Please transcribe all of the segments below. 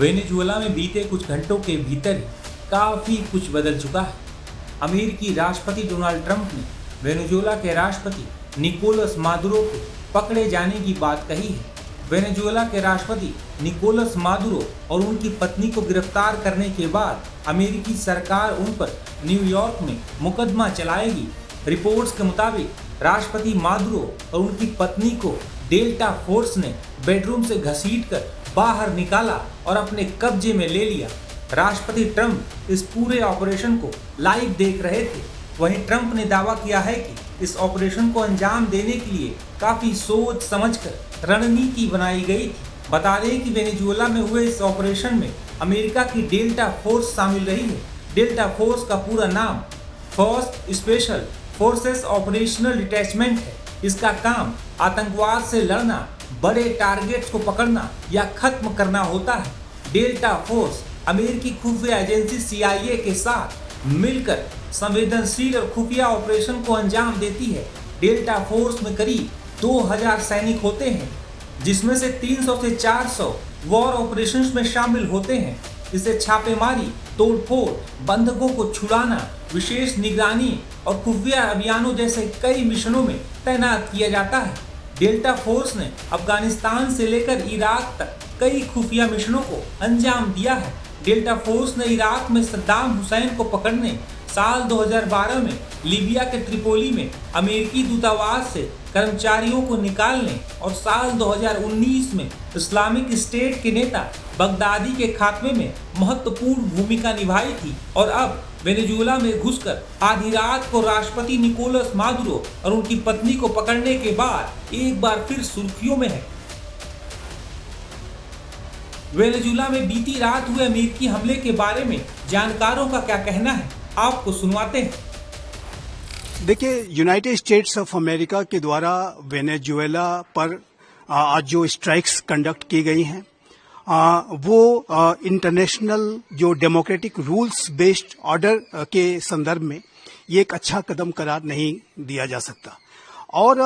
Venezuela में बीते कुछ घंटों के भीतर ही काफी कुछ बदल चुका है। अमेरिकी राष्ट्रपति डोनाल्ड ट्रंप ने वेनेजुएला के राष्ट्रपति निकोलस मादुरो को पकड़े जाने की बात कही है। वेनेजुएला के राष्ट्रपति निकोलस मादुरो और उनकी पत्नी को गिरफ्तार करने के बाद अमेरिकी सरकार उन पर न्यूयॉर्क में मुकदमा चलाएगी। रिपोर्ट्स के मुताबिक राष्ट्रपति मादुरो और उनकी पत्नी को डेल्टा फोर्स ने बेडरूम से घसीटकर बाहर निकाला और अपने कब्जे में ले लिया। राष्ट्रपति ट्रंप इस पूरे ऑपरेशन को लाइव देख रहे थे। वहीं ट्रंप ने दावा किया है कि इस ऑपरेशन को अंजाम देने के लिए काफी सोच समझकर रणनीति बनाई गई थी। बता दें कि वेनेजुएला में हुए इस ऑपरेशन में अमेरिका की डेल्टा फोर्स शामिल रही है। डेल्टा फोर्स का पूरा नाम first special forces operational detachment है। इसका काम आतंकवाद से लड़ना, बड़े टारगेट्स को पकड़ना या खत्म करना होता है। डेल्टा फोर्स अमेरिकी खुफिया एजेंसी CIA के साथ मिलकर संवेदनशील और खुफिया ऑपरेशन को अंजाम देती है। डेल्टा फोर्स में करीब 2000 सैनिक होते हैं, जिसमें से 300 से 400 वॉर ऑपरेशंस में शामिल होते हैं। इसे छापेमारी, तोड़फोड़, बंधकों को छुड़ाना, विशेष निगरानी और खुफिया अभियानों जैसे कई मिशनों में तैनात किया जाता है। डेल्टा फोर्स ने अफगानिस्तान से लेकर इराक तक कई खुफिया मिशनों को अंजाम दिया है। डेल्टा फोर्स ने इराक में सद्दाम हुसैन को पकड़ने, साल 2012 में लीबिया के त्रिपोली में अमेरिकी दूतावास से कर्मचारियों को निकालने और साल 2019 में इस्लामिक स्टेट के नेता बगदादी के खात्मे में महत्वपूर्ण भूमिका निभाई थी। और अब वेनेजुएला में घुसकर आधी रात को राष्ट्रपति निकोलस मादुरो और उनकी पत्नी को पकड़ने के बाद एक बार फिर सुर्खियों में है। वेनेजुएला में बीती रात हुए अमेरिकी हमले के बारे में जानकारों का क्या कहना है, आपको सुनवाते हैं। देखिए, यूनाइटेड स्टेट्स ऑफ अमेरिका के द्वारा वेनेजुएला पर आज जो स्ट्राइक्स कंडक्ट की गई हैं वो इंटरनेशनल जो डेमोक्रेटिक रूल्स बेस्ड ऑर्डर के संदर्भ में ये एक अच्छा कदम करार नहीं दिया जा सकता। और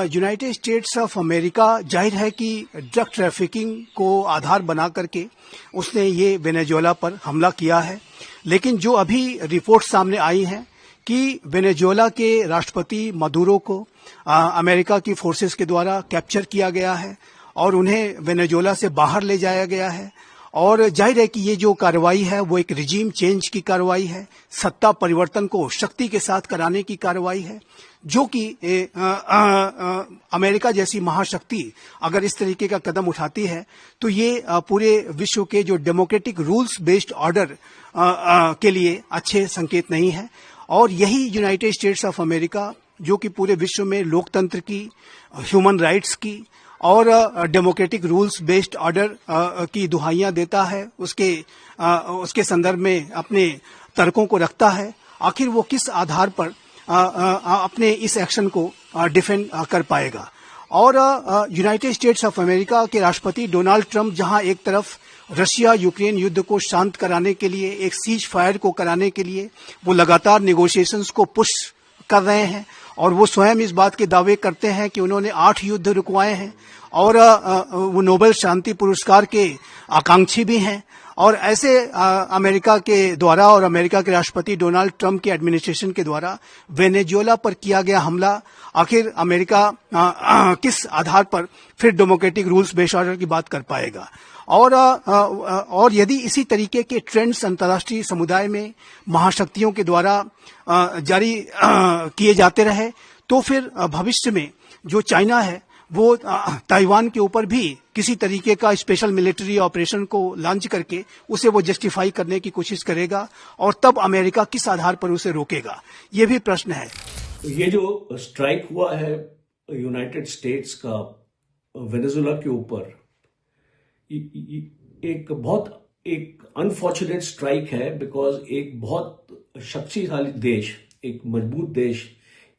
यूनाइटेड स्टेट्स ऑफ अमेरिका जाहिर है कि ड्रग ट्रैफिकिंग को आधार बना करके उसने ये वेनेजुएला पर हमला किया है। लेकिन जो अभी रिपोर्ट सामने आई हैं कि वेनेजुएला के राष्ट्रपति मदुरो को अमेरिका की फोर्सेस के द्वारा कैप्चर किया गया है और उन्हें वेनेजुएला से बाहर ले जाया गया है। और जाहिर है कि ये जो कार्रवाई है वो एक रिजीम चेंज की कार्रवाई है, सत्ता परिवर्तन को शक्ति के साथ कराने की कार्रवाई है, जो कि अमेरिका जैसी महाशक्ति अगर इस तरीके का कदम उठाती है तो ये पूरे विश्व के जो डेमोक्रेटिक रूल्स बेस्ड ऑर्डर के लिए अच्छे संकेत नहीं है। और यही यूनाइटेड स्टेट्स ऑफ अमेरिका जो कि पूरे विश्व में लोकतंत्र की, ह्यूमन राइट्स की और डेमोक्रेटिक रूल्स बेस्ड ऑर्डर की दुहाइयां देता है, उसके संदर्भ में अपने तर्कों को रखता है, आखिर वो किस आधार पर अपने इस एक्शन को डिफेंड कर पाएगा। और यूनाइटेड स्टेट्स ऑफ अमेरिका के राष्ट्रपति डोनाल्ड ट्रंप जहां एक तरफ रशिया यूक्रेन युद्ध को शांत कराने के लिए, एक सीज फायर को कराने के लिए वो लगातार नेगोशिएशंस को पुश कर रहे हैं और वो स्वयं इस बात के दावे करते हैं कि उन्होंने 8 युद्ध रुकवाए हैं और वो नोबेल शांति पुरस्कार के आकांक्षी भी हैं। और ऐसे अमेरिका के द्वारा और अमेरिका के राष्ट्रपति डोनाल्ड ट्रंप के एडमिनिस्ट्रेशन के द्वारा वेनेजुएला पर किया गया हमला, आखिर अमेरिका किस आधार पर फिर डेमोक्रेटिक रूल्स बेस्ड ऑर्डर की बात कर पाएगा। और यदि इसी तरीके के ट्रेंड्स अंतर्राष्ट्रीय समुदाय में महाशक्तियों के द्वारा जारी किए जाते रहे तो फिर भविष्य में जो चाइना है वो ताइवान के ऊपर भी किसी तरीके का स्पेशल मिलिट्री ऑपरेशन को लॉन्च करके उसे वो जस्टिफाई करने की कोशिश करेगा और तब अमेरिका किस आधार पर उसे रोकेगा, ये भी प्रश्न है। ये जो स्ट्राइक हुआ है यूनाइटेड स्टेट्स का वेनेजुएला के ऊपर, एक अनफॉर्चुनेट स्ट्राइक है, बिकॉज एक बहुत शक्तिशाली देश, एक मजबूत देश,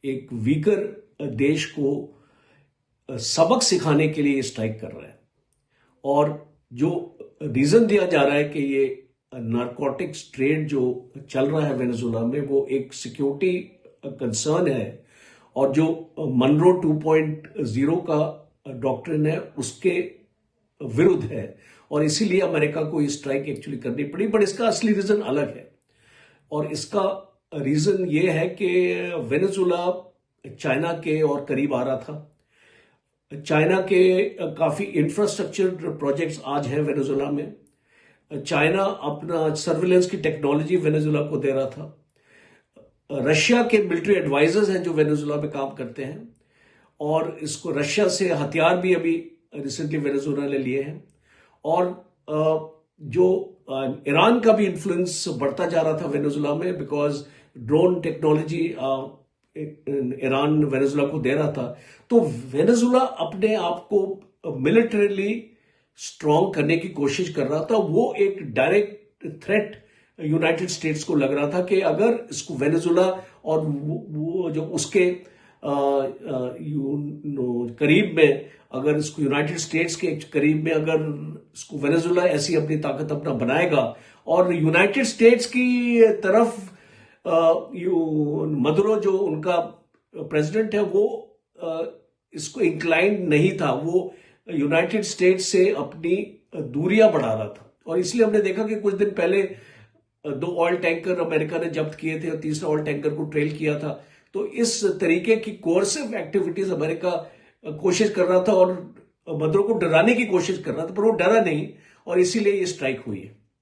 एक वीकर देश को सबक सिखाने के लिए स्ट्राइक कर रहा है। और जो रीजन दिया जा रहा है कि ये नारकोटिक्स ट्रेड जो चल रहा है वेनेजुएला में वो एक सिक्योरिटी कंसर्न है और जो मनरो 2.0 का डॉक्ट्रिन है उसके विरुद्ध है और इसीलिए अमेरिका को ये स्ट्राइक एक्चुअली करनी पड़ी। बट इसका असली रीजन अलग है और इसका रीजन ये है कि वेनेजुला चाइना के और करीब आ रहा था। चाइना के काफी इंफ्रास्ट्रक्चर प्रोजेक्ट्स आज हैं वेनेजुला में। चाइना अपना सर्विलेंस की टेक्नोलॉजी वेनेजुला को दे रहा था। रशिया के मिलिट्री एडवाइजर्स हैं जो वेनेजुला में काम करते हैं और इसको रशिया से हथियार भी अभी रिसेंटली वेनेजुला ने लिए हैं। और जो ईरान का भी इन्फ्लुएंस बढ़ता जा रहा था वेनेजुला में, because drone technology Iran Venezuela को दे रहा था। तो वेनेजुला अपने आप को मिलिटरीली स्ट्रांग करने की कोशिश कर रहा था। वो एक डायरेक्ट थ्रेट यूनाइटेड स्टेट्स को लग रहा था कि अगर इसको वेनेजुला और वो जो उसके करीब में, अगर इसको यूनाइटेड स्टेट्स के करीब में अगर इसको वेनेजुला ऐसी अपनी ताकत अपना बनाएगा और यूनाइटेड स्टेट्स की तरफ मदुरो जो उनका प्रेसिडेंट है वो इसको इंक्लाइंड नहीं था, वो यूनाइटेड स्टेट्स से अपनी दूरियां बढ़ा रहा था। और इसलिए हमने देखा कि कुछ दिन पहले 2 ऑयल टैंकर अमेरिका ने जब्त किए थे और तीसरा ऑयल टैंकर को ट्रेल किया था। तो इस तरीके की कोर्सिव एक्टिविटीज अमेरिका कोशिश कर रहा था और मदुरो को डराने की कोशिश कर रहा था, पर वो डरा नहीं और इसीलिए ये स्ट्राइक हुई है।